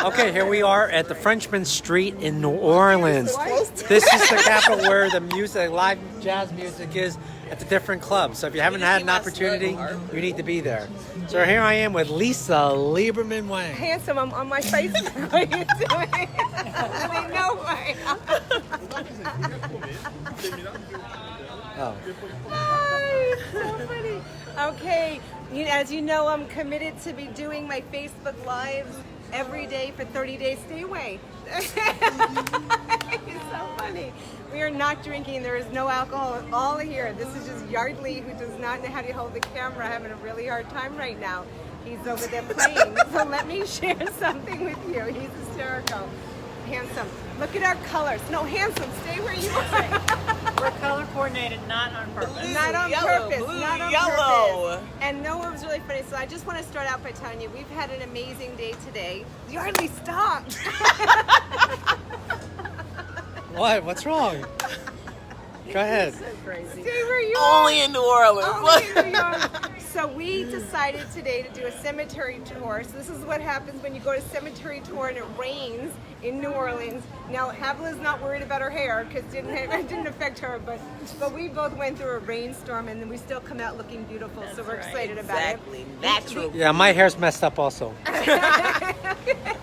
Okay, here we are at the Frenchman Street in New Orleans. This is the capital where the music, live jazz music is at the different clubs. So if you haven't had an opportunity, you need to be there. So here I am with Lisa Lieberman-Wang. Handsome, I'm on my Facebook. What are you doing? I mean, no way. Oh. Hi, so funny. Okay, as you know, I'm committed to be doing my Facebook Lives every day for 30 days. Stay away. It's so funny. We are not drinking. There is no alcohol at all here. This is just Yardley, who does not know how to hold the camera, having a really hard time right now. He's over there playing. So let me share something with you. He's hysterical. Handsome. Look at our colors. No, handsome. Stay where you are. We're color coordinated, not on purpose. Not on purpose. Not on purpose. And no, it was really funny. So I just want to start out by telling you, we've had an amazing day today. Yardley, stop. What? What's wrong? Go ahead. So crazy. Stay where you are. Only in New Orleans. Only in New York. So we decided today to do a cemetery tour. So this is what happens when you go to a cemetery tour and it rains in New Orleans. Now, Havla's not worried about her hair because it didn't affect her, but we both went through a rainstorm and then we still come out looking beautiful. That's so we're right. excited about Exactly. Natural. Yeah, my hair's messed up also. it.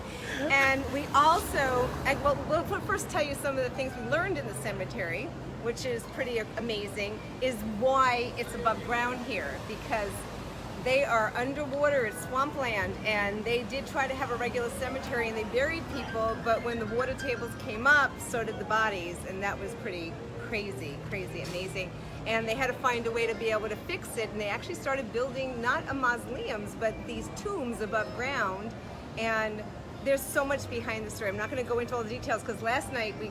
And we also, we'll first tell you some of the things we learned in the cemetery, which is pretty amazing, is why it's above ground here, because they are underwater, it's swampland, and they did try to have a regular cemetery and they buried people, but when the water tables came up, so did the bodies, and that was pretty crazy, amazing. And they had to find a way to be able to fix it, and they actually started building not a mausoleums, but these tombs above ground, and there's so much behind the story. I'm not going to go into all the details because last night we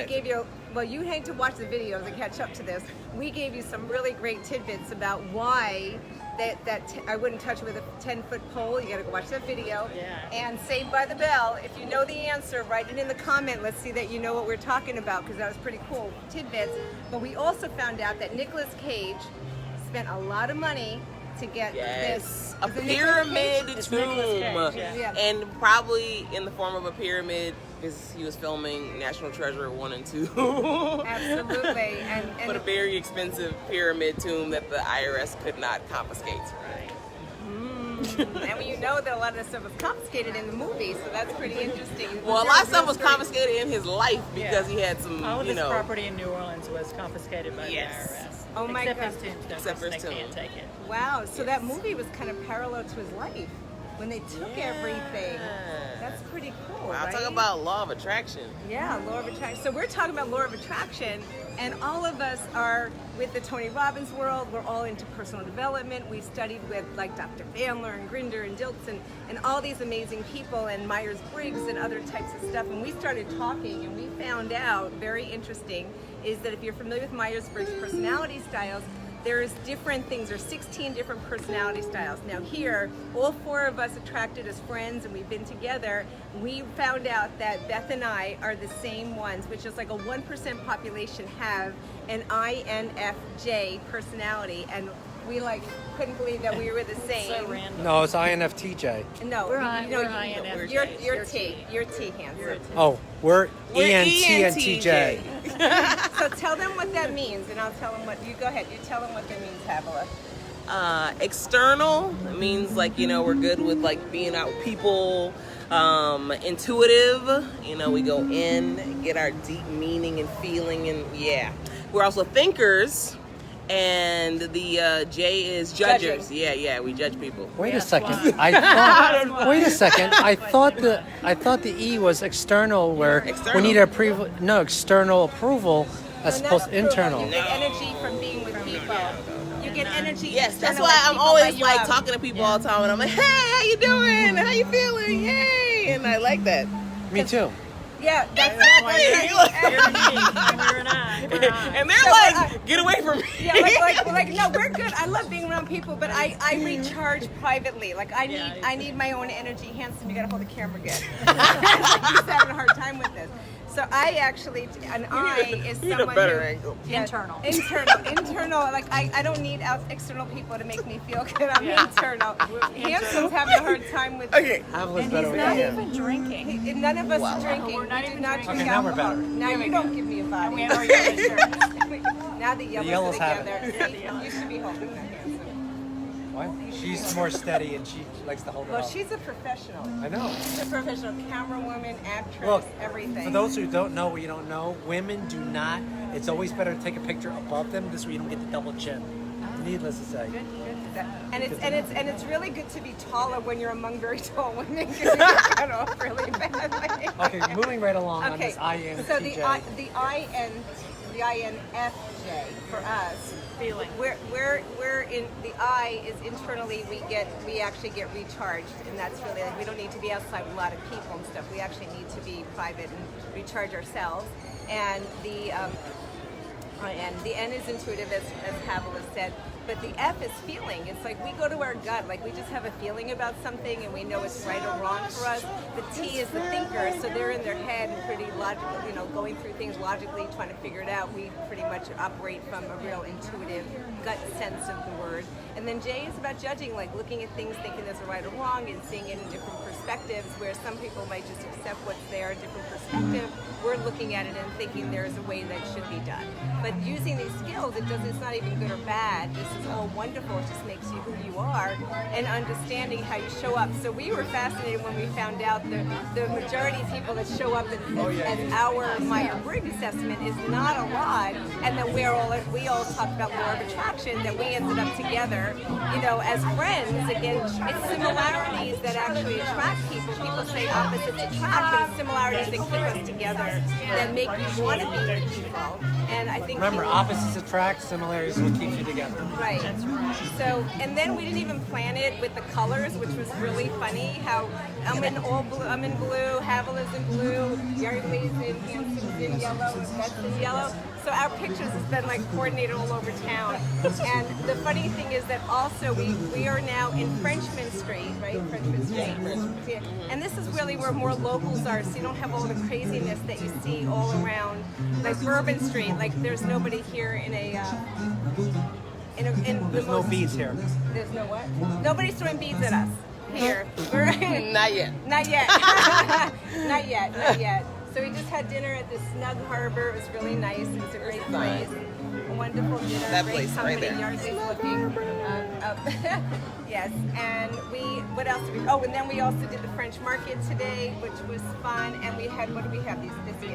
gave you, well, you had to watch the videos and catch up to this. We gave you some really great tidbits about why that I wouldn't touch with a 10-foot pole. You got to go watch that video. Yeah. And Saved by the Bell. If you know the answer, write it in the comment. Let's see that you know what we're talking about, because that was pretty cool tidbits. But we also found out that Nicolas Cage spent a lot of money to get this. A pyramid tomb. Yeah. And probably in the form of a pyramid because he was filming National Treasure 1 and 2. Absolutely. And But a very expensive pyramid tomb that the IRS could not confiscate. and you know that a lot of this stuff was confiscated in the movie, so that's pretty interesting. Well, a lot of stuff was confiscated in his life because he had some, All of his property in New Orleans was confiscated by the IRS. Oh my Except God. his tombstone, Except for they his tomb. can't take it. Wow, so that movie was kind of parallel to his life when they took everything. That's pretty cool, Wow, right? talk about law of attraction. Yeah, law of attraction. So we're talking about law of attraction, and all of us are with the Tony Robbins world. We're all into personal development. We studied with like Dr. Bandler and Grinder and Dilts and all these amazing people, and Myers-Briggs and other types of stuff. And we started talking, and we found out, very interesting, is that if you're familiar with Myers-Briggs personality styles, there's different things. There's 16 different personality styles. Now here, all 4 of us attracted as friends, and we've been together. We found out that Beth and I are the same ones, which is like a 1% population have an INFJ personality, and we like couldn't believe that we were the same. So random. No, it's INFTJ. No, We're you're INFJ. You're T. You're T, handsome. Oh, we're We're ENTJ. So tell them what that means, and I'll tell them what. You go ahead. You tell them what that means, Pamela. External means like, we're good with like being out with people. Intuitive, we go in, get our deep meaning and feeling, and we're also thinkers. And the J is judges. Judging. Yeah, we judge people. Wait a Yes, second. why? Wait a second. I thought the E was external, where External. we need external approval as So opposed not to approval, internal. You get energy from being with people. You get energy. Yes, that's external, why like I'm people always light you like up. talking to people all the time, and I'm like, hey, how you doing? How you feeling? Yay! And I like that. Me too. Yeah, that's Exactly. You're me, and we're an I. We're I. And they're like, get away from me. Yeah, like no, we're good. I love being around people, but I recharge privately. Like I need my own energy. Handsome, you gotta hold the camera good. He's having a hard time with this. So I actually, an eye is You need someone a better who, angle. yeah, Internal. internal. Like I don't need external people to make me feel good. I'm Yeah. internal. Hanson's having a hard time with. Okay. Havel's And better he's with not that. even drinking. None of us Wow. are drinking. We're not We do even not drinking. drink Okay, now we're alcohol. better. Now you don't give me a body. We have our yellow shirts. Now the yellows yellows are have together. See, you should be holding that, Hanson. What? She's more steady and she likes to hold it Well, up. she's a professional. I know. She's a professional camera woman, actress, Look, everything. for those who don't know what you don't know, women do not. It's always better to take a picture above them. This way you don't get the double chin. Needless to say. And it's really good to be taller when you're among very tall women because you get cut off really badly. Okay, moving right along on this INTJ. So the INFJ for us. Feeling. We're in the I is internally we actually get recharged, and that's really like we don't need to be outside with a lot of people and stuff. We actually need to be private and recharge ourselves. And the N is intuitive, as Havel has said. But the F is feeling. It's like we go to our gut, like we just have a feeling about something and we know it's right or wrong for us. The T is the thinker, so they're in their head and pretty logical, going through things logically, trying to figure it out. We pretty much operate from a real intuitive gut sense of the word. And then J is about judging, like looking at things, thinking there's a right or wrong, and seeing it in different perspectives, where some people might just accept what's there, a different perspective. We're looking at it and thinking there's a way that should be done. But using these skills, it's not even good or bad. This is all wonderful. It just makes you who you are and understanding how you show up. So we were fascinated when we found out the majority of people that show up in our Myers-Briggs assessment is not a lot, and that we all talked about law of attraction, that we ended up together, as friends. Again, it's similarities that actually attract people. People say opposites attract, but it's similarities that keep us together that make you want to be with people. And I think Remember, opposites attract, similarities will keep you together. right. So, and then we didn't even plan it with the colors, which was really funny. How I'm in blue, Havel is in blue, Yardley's in, Hanson's in yellow, and Beth's in yellow. So our pictures has been like coordinated all over town. And the funny thing is that also we are now in Frenchman Street, right? Frenchman Street. Yeah. And this is really where more locals are, so you don't have all the craziness that you see all around, like Bourbon Street. Like there's nobody here in There's no beads here. There's no what? Nobody's throwing beads at us here. Not yet. Not yet. Not yet. Not yet. So we just had dinner at the Snug Harbor. It was really nice. It was a great place. A wonderful dinner. That great place right company. there. Yardley's looking. Yes. And what else did we? Oh, and then we also did the French market today, which was fun. And we had, what do we have? These And we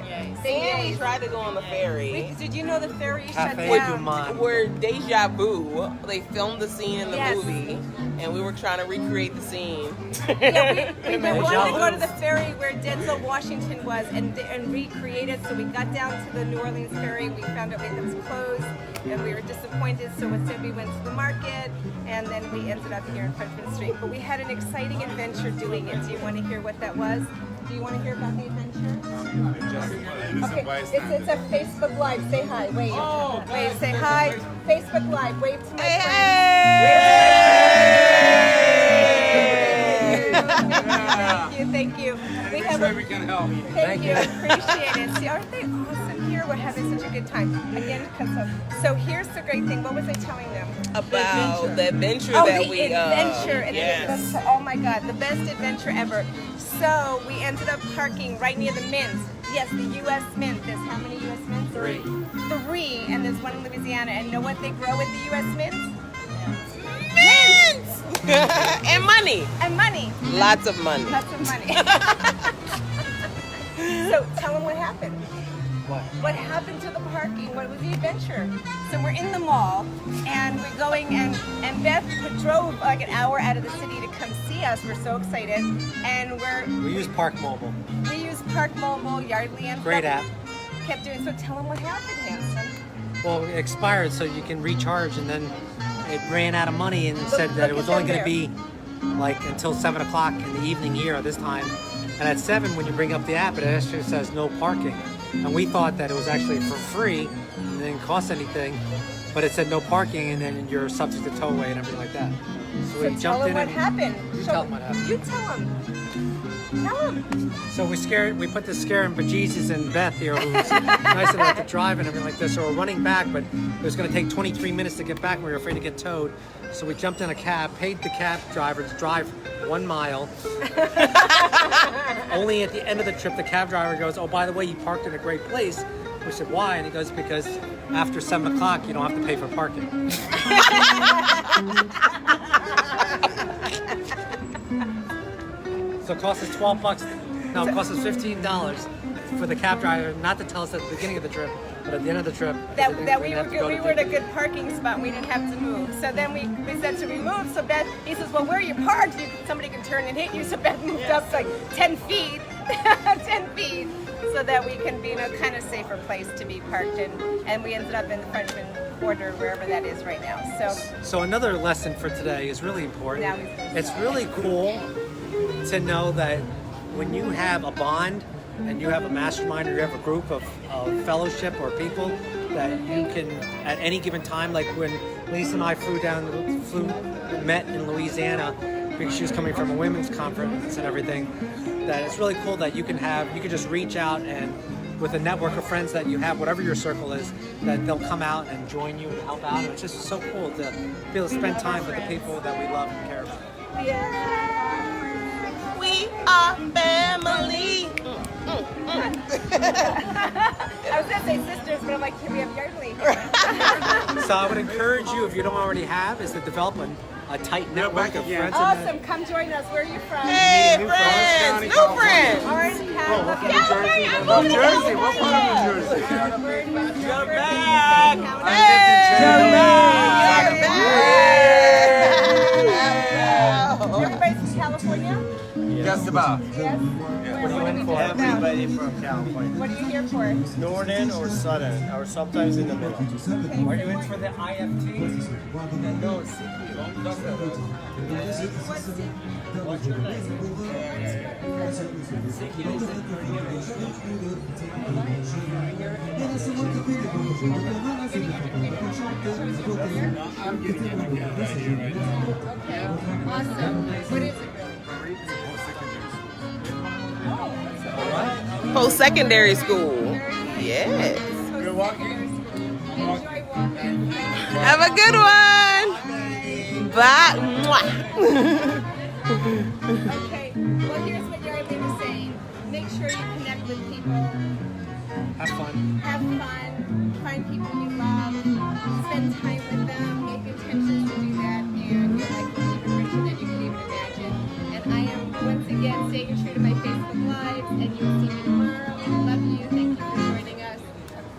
beignets. tried to go on the ferry. Did you know the ferry shut Cafe down? du Monde. Where Deja Vu, they filmed the scene in the Yes. movie, and we were trying to recreate the scene. Yeah, we man, wanted to Deja go Vu. to the ferry where Denzel Washington was and recreate it. So we got down to the New Orleans ferry. We found out it was closed, and we were disappointed. So instead, we went to the market, and then we ended up here in Frenchman Street. But we had an exciting adventure doing it. Do you want to hear what that was? Do you want to hear about the adventure? Okay, it's a Facebook Live. Say hi. Wait. Wait. Say hi. Facebook Live. Wave to my friends. Thank you. We have we can help. Thank you. Appreciate it. See, aren't they awesome here? We're having such a good time. Again, so here's the great thing. What was I telling them? About the adventure Oh, that the we adventure. And yes. oh my God, the best adventure ever. So we ended up parking right near the Mint. Yes, the U.S. Mint. There's how many U.S. Mints? 3. 3, and there's one in Louisiana. And know what they grow at the U.S. Mint? Mints! And money. And money. Lots of money. Lots of money. So tell them what happened. What happened to the parking? What was the adventure? So we're in the mall, and we're going, and Beth drove like an hour out of the city to come see us. We're so excited, and We use Park Mobile. we use Park Mobile, Yardley, and Great app. kept doing. So tell them what happened, Hanson. Well, it expired, so you can recharge, and then it ran out of money and said that look it was at only them going to be like until 7 o'clock in the evening here this time. And at 7, when you bring up the app, it actually says no parking. And we thought that it was actually for free and didn't cost anything, but it said no parking, and then you're subject to towaway and everything like that. So we So tell jumped them in what and happened. You tell them what happened. You tell them. So we put this scaring bejesus in Beth here, who's nice enough to drive and everything like this. So we're running back, but it was going to take 23 minutes to get back. We were afraid to get towed. So we jumped in a cab, paid the cab driver to drive 1 mile. Only at the end of the trip, the cab driver goes, "Oh, by the way, you parked in a great place." We said, "Why?" And he goes, "Because after 7 o'clock, you don't have to pay for parking." So it cost us $12. No, it cost us $15 for the cab driver not to tell us at the beginning of the trip, but at the end of the trip that we were at a good parking spot and we didn't have to move. So then we said, "Should we move?" So Beth, he says, "Well, where are you parked? Somebody can turn and hit you." So Beth moved up like 10 feet, 10 feet, so that we can be in a kind of safer place to be parked in. And we ended up in the Frenchman Quarter, wherever that is right now. So another lesson for today is really important. Now It's really cool to know that when you have a bond and you have a mastermind or you have a group of fellowship or people that you can at any given time, like when Lisa and I met in Louisiana because she was coming from a women's conference and everything, that it's really cool that you can just reach out and with a network of friends that you have, whatever your circle is, that they'll come out and join you and help out. And it's just so cool to be able to spend time with the people that we love and care about. We are family. I was gonna say sisters, but I'm like, here we have Yardley. So I would encourage you, if you don't already have, is to develop a tight network of friends. Awesome, come join us. Where are you from? Hey, friends, new friends. Orange County. New Jersey. What part of New Jersey? You're back. Everybody's from California? Just about. Yes? What are you in for? Everybody from California. What are you here for? Northern or southern, or sometimes in the middle. Are you in for the IFT? No, CP. What's your name? I'm getting it right here. Okay, awesome. What is it? Post-secondary school. Yes. You're walking? Enjoy walking. Have a good one. Bye. Okay, well here's what Yardley was saying. Make sure you connect with people. Have fun. Have fun. Find people you love. Spend time with them.